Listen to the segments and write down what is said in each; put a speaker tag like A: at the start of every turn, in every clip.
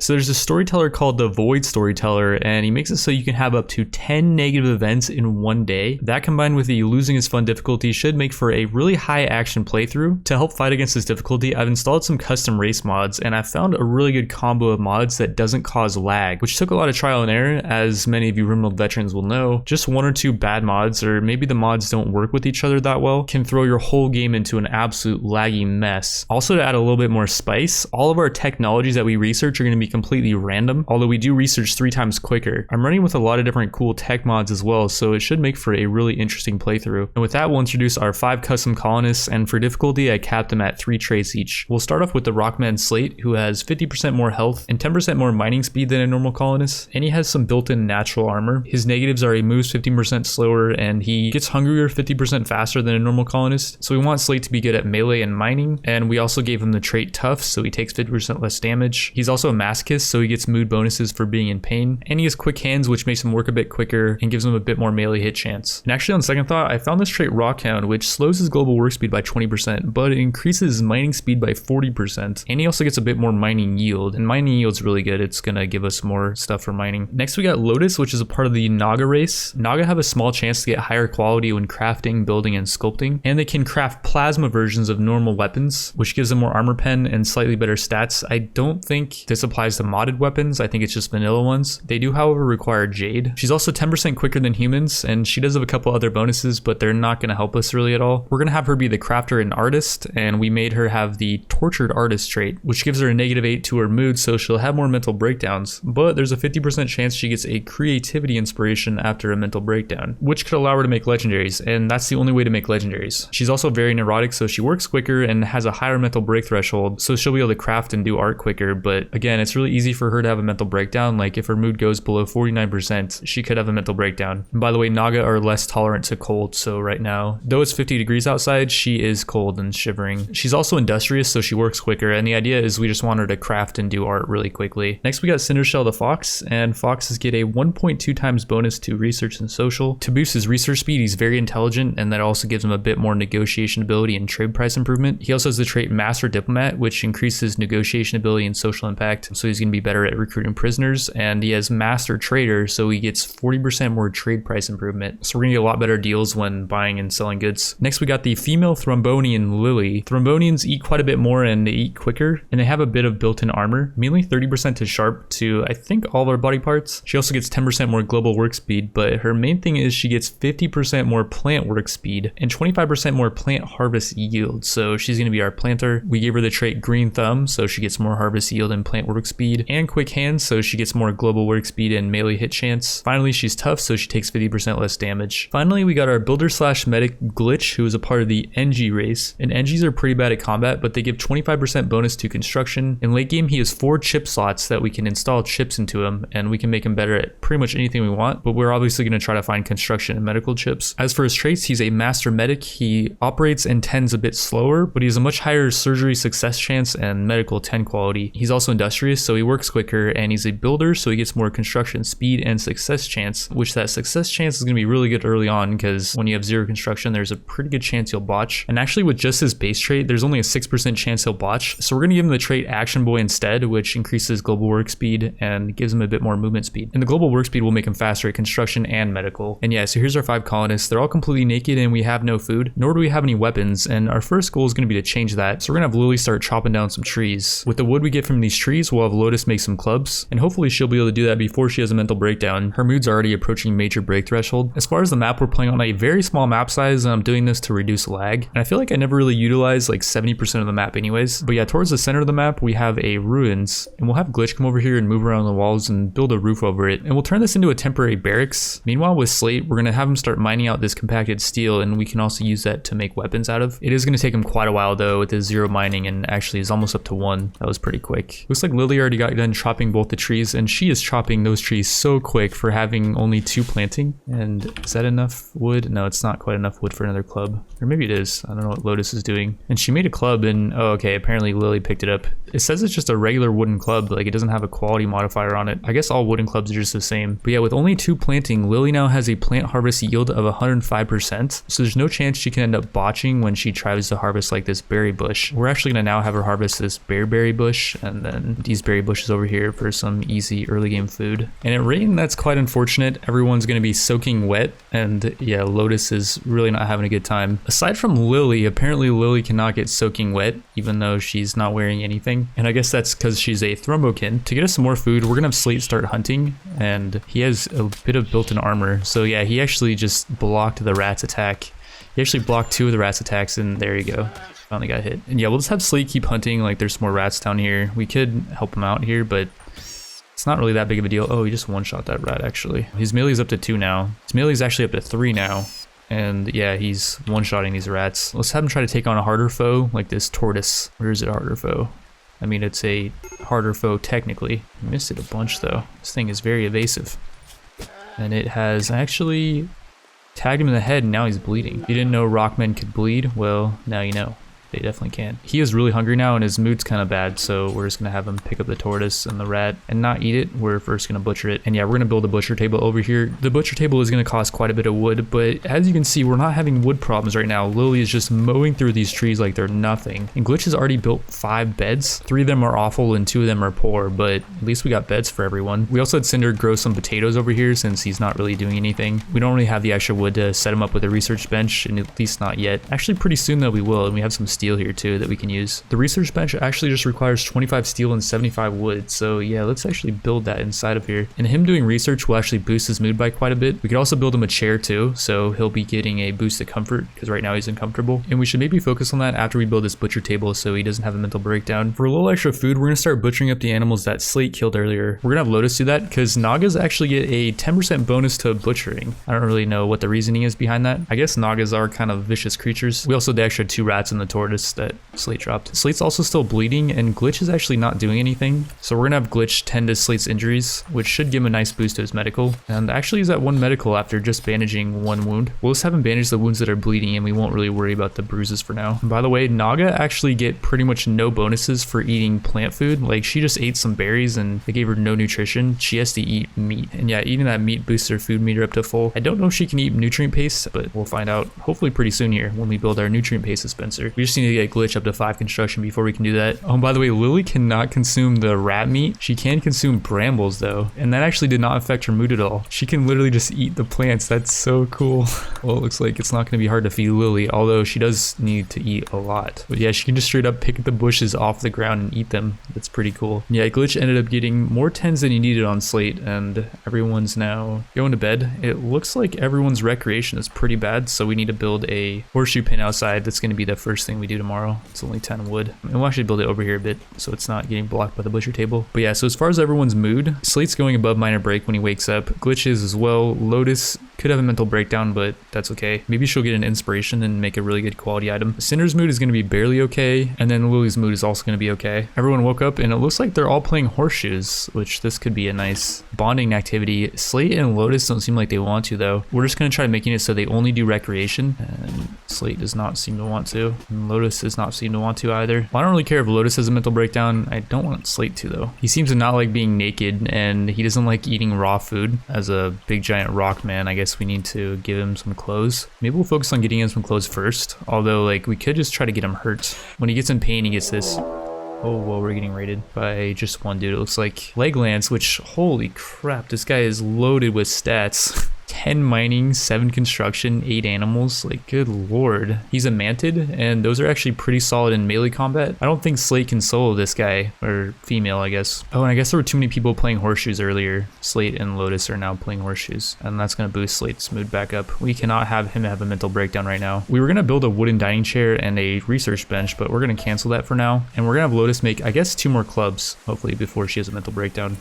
A: So there's a storyteller called the Void Storyteller, and he makes it so you can have up to 10 negative events in one day. That combined with the losing is fun difficulty should make for a really high action playthrough. To help fight against this difficulty, I've installed some custom race mods, and I found a really good combo of mods that doesn't cause lag, which took a lot of trial and error. As many of you RimWorld veterans will know, just one or two bad mods, or maybe the mods don't work with each other that well, can throw your whole game into an absolute laggy mess. Also, to add a little bit more spice, all of our technologies that we research are going to be completely random, although we do research 3 times quicker. I'm running with a lot of different cool tech mods as well, so it should make for a really interesting playthrough. And with that, we'll introduce our 5 custom colonists, and for difficulty, I capped them at 3 traits each. We'll start off with the Rockman Slate, who has 50% more health and 10% more mining speed than a normal colonist, and he has some built-in natural armor. His negatives are he moves 15% slower, and he gets hungrier 50% faster than a normal colonist. So we want Slate to be good at melee and mining, and we also gave him the trait Tough, so he takes 50% less damage. He's also a masochist, so he gets mood bonuses for being in pain, and he has quick hands, which makes him work a bit quicker and gives him a bit more melee hit chance. And actually, on second thought, I found this trait Rockhound, which slows his global work speed by 20%, but it increases his mining speed by 40%, and he also gets a bit more mining yield, and mining yield's really good. It's gonna give us more stuff for mining. Next, we got Lotus, which is a part of the Naga race. Naga have a small chance to get higher quality when crafting, building, and sculpting, and they can craft plasma versions of normal weapons, which gives them more armor pen and slightly better stats. I don't think this applies to modded weapons. I think it's just vanilla ones. They do, however, require Jade. She's also 10% quicker than humans, and she does have a couple other bonuses, but they're not going to help us really at all. We're going to have her be the crafter and artist, and we made her have the tortured artist trait, which gives her a -8 to her mood, so she'll have more mental breakdowns, but there's a 50% chance she gets a creativity inspiration after a mental breakdown, which could allow her to make legendaries, and that's the only way to make legendaries. She's also very neurotic, so she works quicker and has a higher mental break threshold, so she'll be able to craft and do art quicker, but again, it's really easy for her to have a mental breakdown. Like if her mood goes below 49%, she could have a mental breakdown. And by the way, Naga are less tolerant to cold, so right now, though it's 50 degrees outside, she is cold and shivering. She's also industrious, so she works quicker, and the idea is we just want her to craft and do art really quickly. Next, we got Cinder Shell De Fox, and foxes get a 1.2 times bonus to research and social. To boost his research speed, he's very intelligent, and that also gives him a bit more negotiation ability and trade price improvement. He also has the trait Master Diplomat, which increases negotiation ability and social impact, so he's going to be better at recruiting prisoners, and he has Master Trader, so he gets 40% more trade price improvement. So we're going to get a lot better deals when buying and selling goods. Next, we got the female Thrombonian Lily. Thrombonians eat quite a bit more and they eat quicker, and they have a bit of built-in armor, mainly 30% to sharp to I think all of our body parts. She also gets 10% more global work speed, but her main thing is she gets 50% more plant work speed and 25% more plant harvest yield. So she's going to be our planter. We gave her the trait Green Thumb, so she gets more harvest yield and plant work speed, and quick hands, so she gets more global work speed and melee hit chance. Finally, she's tough, so she takes 50% less damage. Finally, we got our builder slash medic Glitch, who is a part of the NG race, and NGs are pretty bad at combat, but they give 25% bonus to construction. In late game, he has 4 chip slots that we can install chips into him, and we can make him better at pretty much anything we want, but we're obviously going to try to find construction and medical chips. As for his traits, he's a master medic. He operates and tends a bit slower, but he has a much higher surgery success chance and medical 10 quality. He's also industrious, so he works quicker, and he's a builder, so he gets more construction speed and success chance, which that success chance is going to be really good early on, because when you have 0 construction, there's a pretty good chance you'll botch. And actually, with just his base trait, there's only a 6% chance he'll botch, so we're going to give him the trait Action Boy instead, which increases global work speed and gives him a bit more movement speed. And the global work speed will make him faster at construction and medical. And yeah, so here's our 5 colonists. They're all completely naked and we have no food, nor do we have any weapons, and our first goal is going to be to change that. So we're going to have Lily start chopping down some trees. With the wood we get from these trees, we'll have Lotus make some clubs, and hopefully she'll be able to do that before she has a mental breakdown. Her mood's already approaching major break threshold. As far as the map, we're playing on a very small map size, and I'm doing this to reduce lag. And I feel like I never really utilize like 70% of the map anyways. But yeah, towards the center of the map, we have a ruins, and we'll have Glitch come over here and move around the walls and build a roof over it. And we'll turn this into a temporary barracks. Meanwhile, with Slate, we're going to have him start mining out this compacted steel, and we can also use that to make weapons out of. It is going to take him quite a while though with his 0 mining, and actually is almost up to 1. That was pretty quick. Looks like Lily already got done chopping both the trees, and she is chopping those trees so quick for having only 2 planting. And is that enough wood? No, it's not quite enough wood for another club. Or maybe it is. I don't know what Lotus is doing. And she made a club, and oh, okay, apparently Lily picked it up. It says it's just a regular wooden club, like it doesn't have a quality modifier on it. I guess all wooden clubs are just the same. But yeah, with only 2 planting, Lily now has a plant harvest yield of 105%. So there's no chance she can end up botching when she tries to harvest like this berry bush. We're actually going to now have her harvest this bearberry bush, and then these berry bushes over here for some easy early game food. And it rained, that's quite unfortunate. Everyone's going to be soaking wet, and yeah, Lotus is really not having a good time. Aside from Lily, apparently Lily cannot get soaking wet, even though she's not wearing anything. And I guess that's because she's a Thrombokin. To get us some more food, we're going to have Slate start hunting, and he has a bit of built-in armor. So yeah, he actually just blocked the rat's attack. He actually blocked 2 of the rat's attacks, and there you go. Finally got hit. And yeah, we'll just have Slate keep hunting. Like, there's some more rats down here. We could help him out here, but it's not really that big of a deal. Oh, he just one-shot that rat, actually. His melee's up to 2 now. His melee's actually up to 3 now. And yeah, he's one-shotting these rats. Let's have him try to take on a harder foe, like this tortoise. Where is it, harder foe? I mean, it's a harder foe, technically. I missed it a bunch, though. This thing is very evasive. And it has actually tagged him in the head, and now he's bleeding. You didn't know rockmen could bleed? Well, now you know. They definitely can. He is really hungry now, and his mood's kind of bad, so we're just gonna have him pick up the tortoise and the rat and not eat it. We're first gonna butcher it. And yeah, we're gonna build a butcher table over here. The butcher table is gonna cost quite a bit of wood, but as you can see, we're not having wood problems right now. Lily is just mowing through these trees like they're nothing. And Glitch has already built 5 beds. 3 of them are awful and 2 of them are poor, but at least we got beds for everyone. We also had Cinder grow some potatoes over here since he's not really doing anything. We don't really have the extra wood to set him up with a research bench, and at least not yet. Actually, pretty soon though we will, and we have some steel here too that we can use. The research bench actually just requires 25 steel and 75 wood, so yeah, let's actually build that inside of here. And him doing research will actually boost his mood by quite a bit. We could also build him a chair too, so he'll be getting a boost of comfort because right now he's uncomfortable. And we should maybe focus on that after we build this butcher table so he doesn't have a mental breakdown. For a little extra food, we're gonna start butchering up the animals that Slate killed earlier. We're gonna have Lotus do that because Nagas actually get a 10% bonus to butchering. I don't really know what the reasoning is behind that. I guess Nagas are kind of vicious creatures. We also had the extra 2 rats and the tortoise that Slate dropped. Slate's also still bleeding, and Glitch is actually not doing anything. So we're gonna have Glitch tend to Slate's injuries, which should give him a nice boost to his medical. And actually he's at 1 medical after just bandaging 1 wound. We'll just have him bandage the wounds that are bleeding, and we won't really worry about the bruises for now. And by the way, Naga actually get pretty much no bonuses for eating plant food. Like, she just ate some berries and they gave her no nutrition. She has to eat meat. And yeah, eating that meat boosts her food meter up to full. I don't know if she can eat nutrient paste, but we'll find out hopefully pretty soon here when we build our nutrient paste dispenser. We just need to get Glitch up to 5 construction before we can do that. Oh, by the way, Lily cannot consume the rat meat. She can consume brambles though, and that actually did not affect her mood at all. She can literally just eat the plants. That's so cool. Well, it looks like it's not going to be hard to feed Lily, although she does need to eat a lot. But yeah, she can just straight up pick the bushes off the ground and eat them. That's pretty cool. Yeah, Glitch ended up getting more 10s than he needed on Slate, and everyone's now going to bed. It looks like everyone's recreation is pretty bad, so we need to build a horseshoe pin outside. That's going to be the first thing we do tomorrow. It's only 10 wood, and we'll actually build it over here a bit so it's not getting blocked by the butcher table. But yeah, so as far as everyone's mood, Slate's going above minor break when he wakes up. Glitch is as well. Lotus could have a mental breakdown, but that's okay. Maybe she'll get an inspiration and make a really good quality item. Cinder's mood is going to be barely okay, and then Lily's mood is also going to be okay. Everyone woke up and it looks like they're all playing horseshoes, which this could be a nice bonding activity. Slate and Lotus don't seem like they want to though. We're just going to try making it so they only do recreation, and Slate does not seem to want to, and Lotus does not seem to want to either. Well, I don't really care if Lotus has a mental breakdown. I don't want Slate to though. He seems to not like being naked, and he doesn't like eating raw food. As a big giant rock man, I guess we need to give him some clothes. Maybe we'll focus on getting him some clothes first, although like we could just try to get him hurt. When he gets in pain, he gets this. Oh, well, we're getting raided by just one dude. It looks like Leglance, which, holy crap, this guy is loaded with stats. 10 mining, 7 construction, 8 animals. Like, good lord. He's a mantid, and those are actually pretty solid in melee combat. I don't think Slate can solo this guy, or female, I guess. Oh, and I guess there were too many people playing horseshoes earlier. Slate and Lotus are now playing horseshoes, and that's going to boost Slate's mood back up. We cannot have him have a mental breakdown right now. We were going to build a wooden dining chair and a research bench, but we're going to cancel that for now, and we're going to have Lotus make, I guess, 2 more clubs, hopefully, before she has a mental breakdown.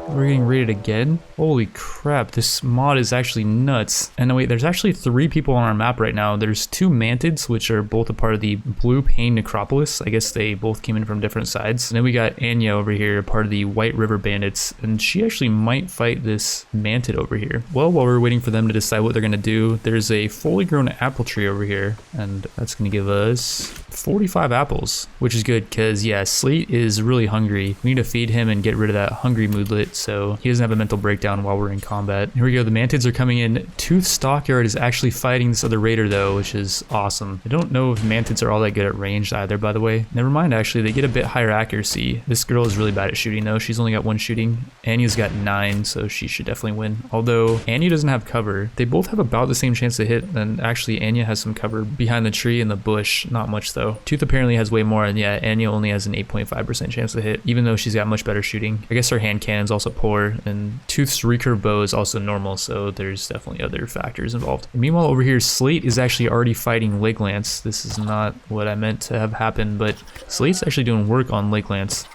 A: We're getting raided again? Holy crap, this mod is actually nuts. And no, wait, there's actually 3 people on our map right now. There's 2 mantids, which are both a part of the Blue Pain Necropolis. I guess they both came in from different sides. And then we got Anya over here, a part of the White River Bandits, and she actually might fight this mantid over here. Well, while we're waiting for them to decide what they're gonna do, there's a fully grown apple tree over here, and that's gonna give us 45 apples, which is good because, yeah, Slate is really hungry. We need to feed him and get rid of that hungry moodlet so he doesn't have a mental breakdown while we're in combat. Here we go. The mantids are coming in. Tooth Stockyard is actually fighting this other raider, though, which is awesome. I don't know if mantids are all that good at ranged either, by the way. Never mind, actually. They get a bit higher accuracy. This girl is really bad at shooting, though. She's only got 1 shooting. Anya's got 9, so she should definitely win. Although Anya doesn't have cover. They both have about the same chance to hit, and actually Anya has some cover behind the tree and the bush. Not much, though. Tooth apparently has way more, and yeah, Anya only has an 8.5% chance to hit, even though she's got much better shooting. I guess her hand cannon's also poor, and Tooth's recurve bow is also normal, so there's definitely other factors involved. And meanwhile, over here, Slate is actually already fighting Lake Lance. This is not what I meant to have happen, but Slate's actually doing work on Lake Lance.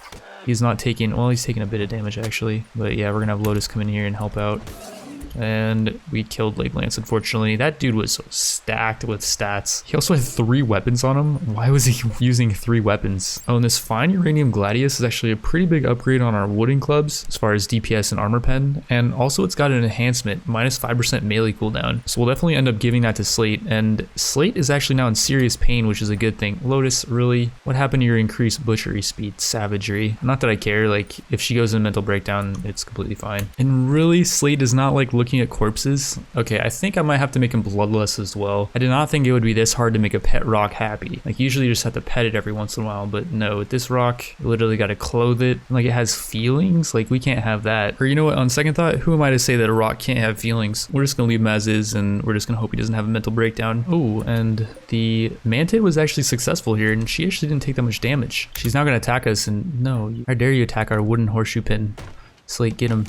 A: He's not taking, well, he's taking a bit of damage actually, but yeah, we're gonna have Lotus come in here and help out. And we killed Lake Lance, unfortunately. That dude was so stacked with stats. He also had 3 weapons on him. Why was he using 3 weapons? Oh, and this fine uranium gladius is actually a pretty big upgrade on our wooden clubs as far as DPS and armor pen. And also it's got an enhancement, minus 5% melee cooldown. So we'll definitely end up giving that to Slate. And Slate is actually now in serious pain, which is a good thing. Lotus, really? What happened to your increased butchery speed? Savagery. Not that I care. Like, if she goes in mental breakdown, it's completely fine. And really, Slate does not like looking at corpses. Okay, I think I might have to make him bloodless as well. I did not think it would be this hard to make a pet rock happy. Like, usually you just have to pet it every once in a while, but no, with this rock, you literally got to clothe it. Like, it has feelings. Like, we can't have that. Or you know what, on second thought, who am I to say that a rock can't have feelings? We're just gonna leave him as is, and we're just gonna hope he doesn't have a mental breakdown. Oh, and the mantid was actually successful here, and she actually didn't take that much damage. She's now gonna attack us, and no, how dare you attack our wooden horseshoe pin. Slate, get him.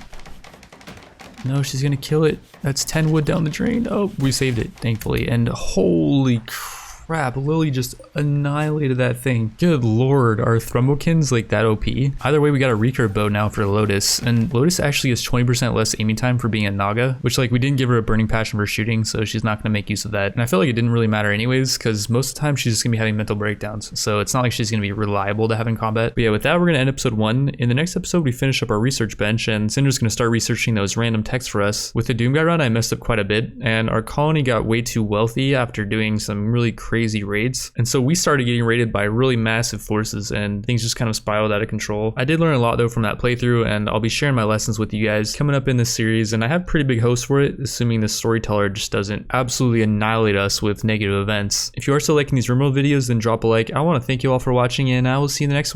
A: No, she's gonna kill it. That's 10 wood down the drain. Oh, we saved it, thankfully. And holy crap, Lily just annihilated that thing. Good lord, are Thrombokins like that OP? Either way, we got a recurve bow now for Lotus, and Lotus actually has 20% less aiming time for being a Naga, which, like, we didn't give her a burning passion for shooting, so she's not gonna make use of that. And I feel like it didn't really matter anyways, because most of the time she's just gonna be having mental breakdowns, so it's not like she's gonna be reliable to have in combat. But yeah, with that, we're gonna end episode 1. In the next episode, we finish up our research bench, and Cinder's gonna start researching those random texts for us. With the Doomguy run, I messed up quite a bit, and our colony got way too wealthy after doing some really crazy raids, and so we started getting raided by really massive forces, and things just kind of spiraled out of control. I did learn a lot though from that playthrough, and I'll be sharing my lessons with you guys coming up in this series, and I have pretty big hopes for it, assuming the storyteller just doesn't absolutely annihilate us with negative events. If you are still liking these RimWorld videos, then drop a like. I want to thank you all for watching, and I will see you in the next one.